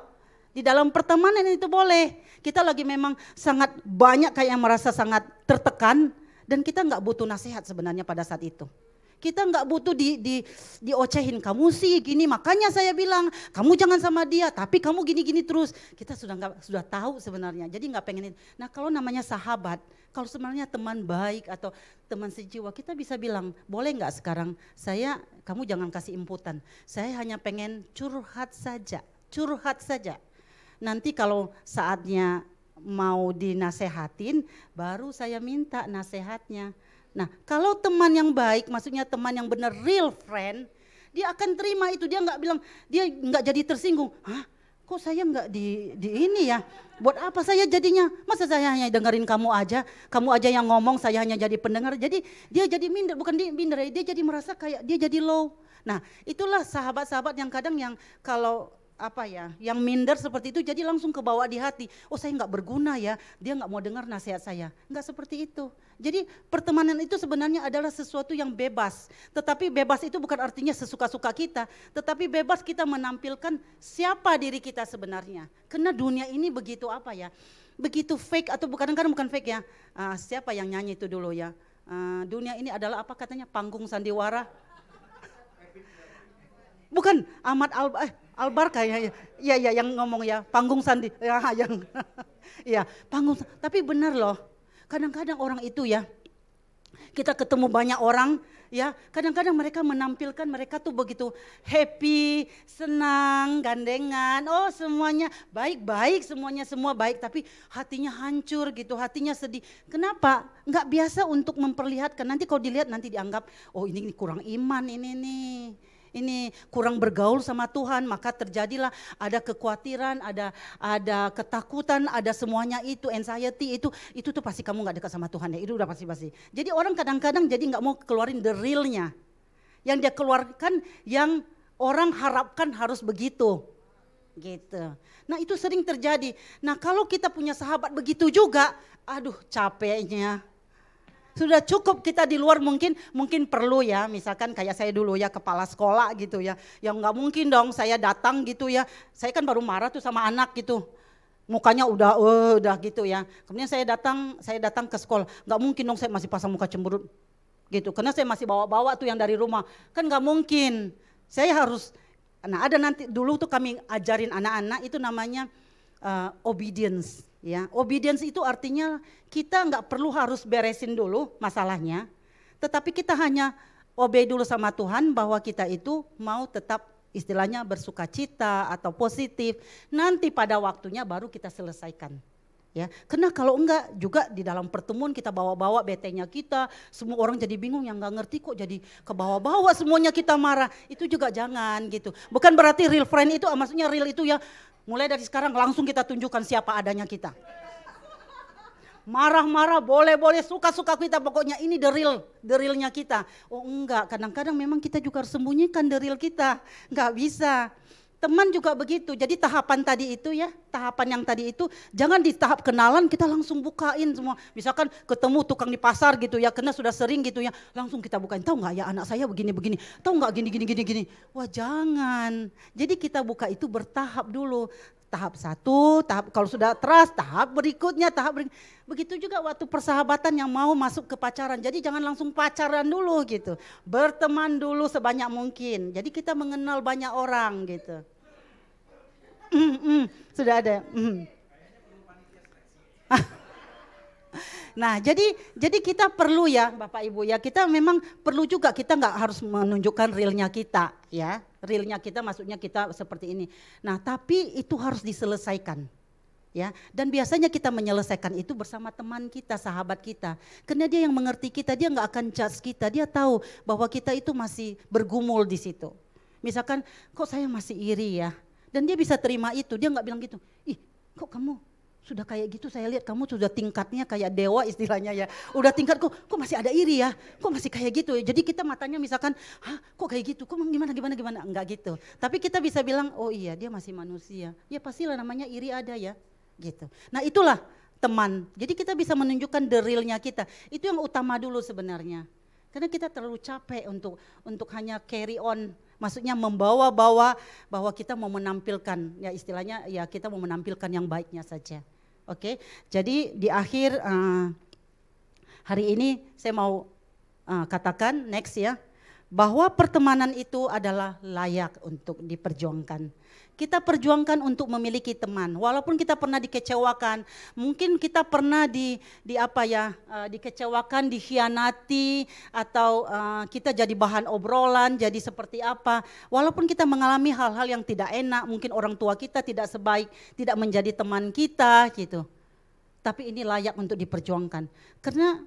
Di dalam pertemanan itu boleh. Kita lagi memang sangat banyak kayak merasa sangat tertekan dan kita nggak butuh nasihat sebenarnya pada saat itu. Kita nggak butuh diocehin, kamu sih gini, makanya saya bilang kamu jangan sama dia, tapi kamu gini-gini terus. Kita sudah tahu sebenarnya, jadi nggak pengen. Nah kalau namanya sahabat, kalau sebenarnya teman baik atau teman sejiwa, kita bisa bilang boleh nggak sekarang kamu jangan kasih inputan, saya hanya pengen curhat saja. Nanti kalau saatnya mau dinasehatin, baru saya minta nasehatnya. Nah kalau teman yang baik, maksudnya teman yang benar real friend, dia akan terima itu, dia nggak bilang, dia nggak jadi tersinggung. Hah? Kok saya nggak di ini ya? Buat apa saya jadinya? Masa saya hanya dengerin kamu aja yang ngomong, saya hanya jadi pendengar. Jadi dia jadi minder, bukan dia minder, dia jadi merasa kayak dia jadi low. Nah itulah sahabat-sahabat yang kadang yang kalau yang minder seperti itu jadi langsung kebawa di hati. Oh saya nggak berguna ya, dia nggak mau dengar nasihat saya. Nggak seperti itu. Jadi pertemanan itu sebenarnya adalah sesuatu yang bebas. Tetapi bebas itu bukan artinya sesuka-suka kita. Tetapi bebas kita menampilkan siapa diri kita sebenarnya. Karena dunia ini begitu begitu fake atau kadang-kadang bukan fake ya. Siapa yang nyanyi itu dulu ya. Dunia ini adalah apa katanya, panggung sandiwara. Bukan Ahmad Albar kayaknya, iya yang ngomong ya, panggung sandi, ya yang, iya panggung. Tapi benar loh, kadang-kadang orang itu ya, kita ketemu banyak orang, ya kadang-kadang mereka menampilkan mereka tuh begitu happy, senang, gandengan, oh semuanya baik-baik, semua baik, tapi hatinya hancur gitu, hatinya sedih. Kenapa? Nggak biasa untuk memperlihatkan. Nanti kalau dilihat nanti dianggap, oh ini kurang iman ini kurang bergaul sama Tuhan, maka terjadilah ada kekhawatiran, ada ketakutan, ada semuanya itu, anxiety itu tuh pasti kamu nggak dekat sama Tuhan ya, itu udah pasti. Jadi orang kadang-kadang jadi nggak mau keluarin the realnya, yang dia keluarkan yang orang harapkan harus begitu, gitu. Nah itu sering terjadi. Nah kalau kita punya sahabat begitu juga, aduh capeknya. Sudah cukup kita di luar mungkin perlu ya, misalkan kayak saya dulu ya kepala sekolah gitu ya, yang nggak mungkin dong saya datang gitu ya, saya kan baru marah tuh sama anak gitu, mukanya udah gitu ya, kemudian saya datang ke sekolah, nggak mungkin dong saya masih pasang muka cemberut gitu, karena saya masih bawa tuh yang dari rumah, kan nggak mungkin, saya harus, nah ada nanti dulu tuh kami ajarin anak-anak itu namanya obedience. Ya, obedience itu artinya kita nggak perlu harus beresin dulu masalahnya, tetapi kita hanya obey dulu sama Tuhan bahwa kita itu mau tetap istilahnya bersuka cita atau positif. Nanti pada waktunya baru kita selesaikan. Ya, karena kalau enggak juga di dalam pertemuan kita bawa-bawa betenya kita, semua orang jadi bingung, yang nggak ngerti kok jadi kebawa-bawa semuanya kita marah. Itu juga jangan gitu. Bukan berarti real friend itu, maksudnya real itu ya. Mulai dari sekarang langsung kita tunjukkan siapa adanya kita. Marah-marah boleh, suka-suka kita, pokoknya ini the realnya kita. Oh enggak, kadang-kadang memang kita juga harus sembunyikan the real kita. Enggak bisa. Teman juga begitu, jadi tahapan yang tadi itu jangan di tahap kenalan kita langsung bukain semua. Misalkan ketemu tukang di pasar gitu ya, karena sudah sering gitu ya, langsung kita bukain, tahu nggak ya anak saya begini, tahu nggak gini. Wah jangan, jadi kita buka itu bertahap dulu. Tahap satu, kalau sudah trust, tahap berikutnya, begitu juga waktu persahabatan yang mau masuk ke pacaran. Jadi jangan langsung pacaran dulu gitu, berteman dulu sebanyak mungkin. Jadi kita mengenal banyak orang gitu. Sudah ada. Nah jadi kita perlu ya Bapak Ibu ya, kita memang perlu juga, kita nggak harus menunjukkan realnya kita ya, realnya kita maksudnya kita seperti ini. Nah tapi itu harus diselesaikan ya, dan biasanya kita menyelesaikan itu bersama teman kita, sahabat kita, karena dia yang mengerti kita, dia nggak akan judge kita, dia tahu bahwa kita itu masih bergumul di situ. Misalkan kok saya masih iri ya, dan dia bisa terima itu, dia nggak bilang gitu, ih kok kamu sudah kayak gitu saya lihat kamu sudah tingkatnya kayak dewa istilahnya ya. Udah tingkat kok masih ada iri ya, kok masih kayak gitu ya. Jadi kita matanya misalkan, hah kok kayak gitu, kok gimana, enggak gitu. Tapi kita bisa bilang, oh iya dia masih manusia, ya pastilah namanya iri ada ya gitu. Nah itulah teman, jadi kita bisa menunjukkan the real-nya kita, itu yang utama dulu sebenarnya. Karena kita terlalu capek untuk hanya carry on, maksudnya membawa-bawa bahwa kita mau menampilkan, ya istilahnya ya kita mau menampilkan yang baiknya saja. Oke, jadi di akhir hari ini saya mau katakan next ya, bahwa pertemanan itu adalah layak untuk diperjuangkan. Kita perjuangkan untuk memiliki teman, walaupun kita pernah dikecewakan, mungkin kita pernah dikecewakan, dikhianati, atau kita jadi bahan obrolan, jadi seperti apa. Walaupun kita mengalami hal-hal yang tidak enak, mungkin orang tua kita tidak sebaik, tidak menjadi teman kita gitu. Tapi ini layak untuk diperjuangkan, karena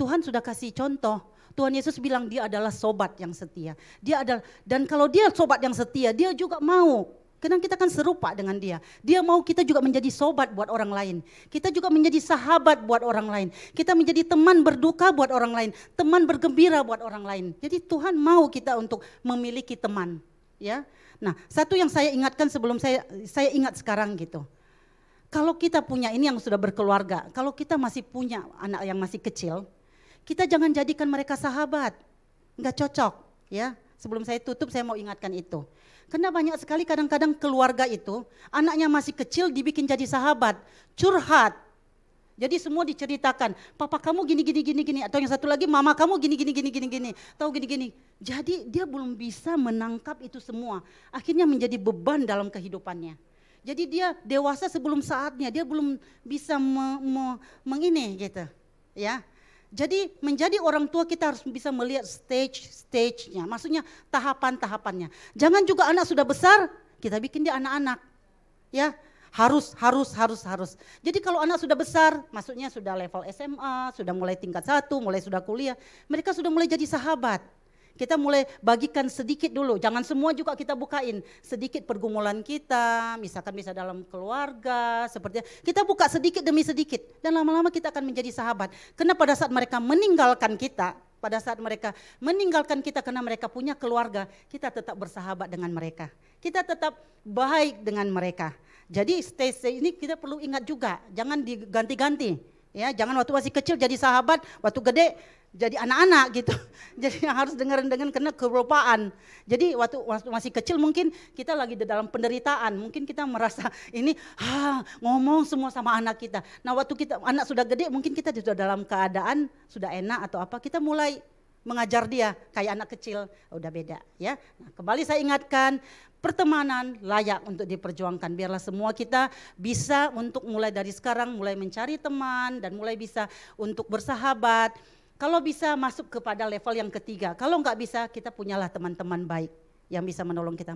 Tuhan sudah kasih contoh. Tuhan Yesus bilang dia adalah sobat yang setia. Dia adalah, dan kalau dia sobat yang setia, dia juga mau. Karena kita kan serupa dengan dia. Dia mau kita juga menjadi sobat buat orang lain. Kita juga menjadi sahabat buat orang lain. Kita menjadi teman berduka buat orang lain. Teman bergembira buat orang lain. Jadi Tuhan mau kita untuk memiliki teman. Ya. Nah, satu yang saya ingatkan sebelum saya ingat sekarang gitu. Kalau kita punya ini yang sudah berkeluarga, kalau kita masih punya anak yang masih kecil, kita jangan jadikan mereka sahabat. Enggak cocok, ya. Sebelum saya tutup saya mau ingatkan itu. Karena banyak sekali kadang-kadang keluarga itu anaknya masih kecil dibikin jadi sahabat, curhat. Jadi semua diceritakan, papa kamu gini, atau yang satu lagi mama kamu gini, tahu gini. Jadi dia belum bisa menangkap itu semua. Akhirnya menjadi beban dalam kehidupannya. Jadi dia dewasa sebelum saatnya, dia belum bisa mengini gitu, ya. Jadi menjadi orang tua kita harus bisa melihat stage-nya, maksudnya tahapan-tahapannya. Jangan juga anak sudah besar, kita bikin dia anak-anak. Ya, harus. Jadi kalau anak sudah besar, maksudnya sudah level SMA, sudah mulai tingkat 1, mulai sudah kuliah, mereka sudah mulai jadi sahabat. Kita mulai bagikan sedikit dulu, jangan semua juga kita bukain. Sedikit pergumulan kita, misalkan bisa dalam keluarga, seperti kita buka sedikit demi sedikit. Dan lama-lama kita akan menjadi sahabat. Karena pada saat mereka meninggalkan kita, karena mereka punya keluarga, kita tetap bersahabat dengan mereka. Kita tetap baik dengan mereka. Jadi stage ini kita perlu ingat juga, jangan diganti-ganti. Ya, jangan waktu masih kecil jadi sahabat, waktu gede jadi anak-anak gitu. Jadi harus dengerin karena kelupaan. Jadi waktu masih kecil mungkin kita lagi di dalam penderitaan, mungkin kita merasa ini ngomong semua sama anak kita. Nah waktu anak sudah gede mungkin kita sudah dalam keadaan sudah enak atau apa, kita mulai mengajar dia kayak anak kecil, udah beda ya. Nah, kembali saya ingatkan, pertemanan layak untuk diperjuangkan. Biarlah semua kita bisa untuk mulai dari sekarang mulai mencari teman dan mulai bisa untuk bersahabat. Kalau bisa masuk kepada level yang ketiga, kalau enggak bisa kita punyalah teman-teman baik yang bisa menolong kita.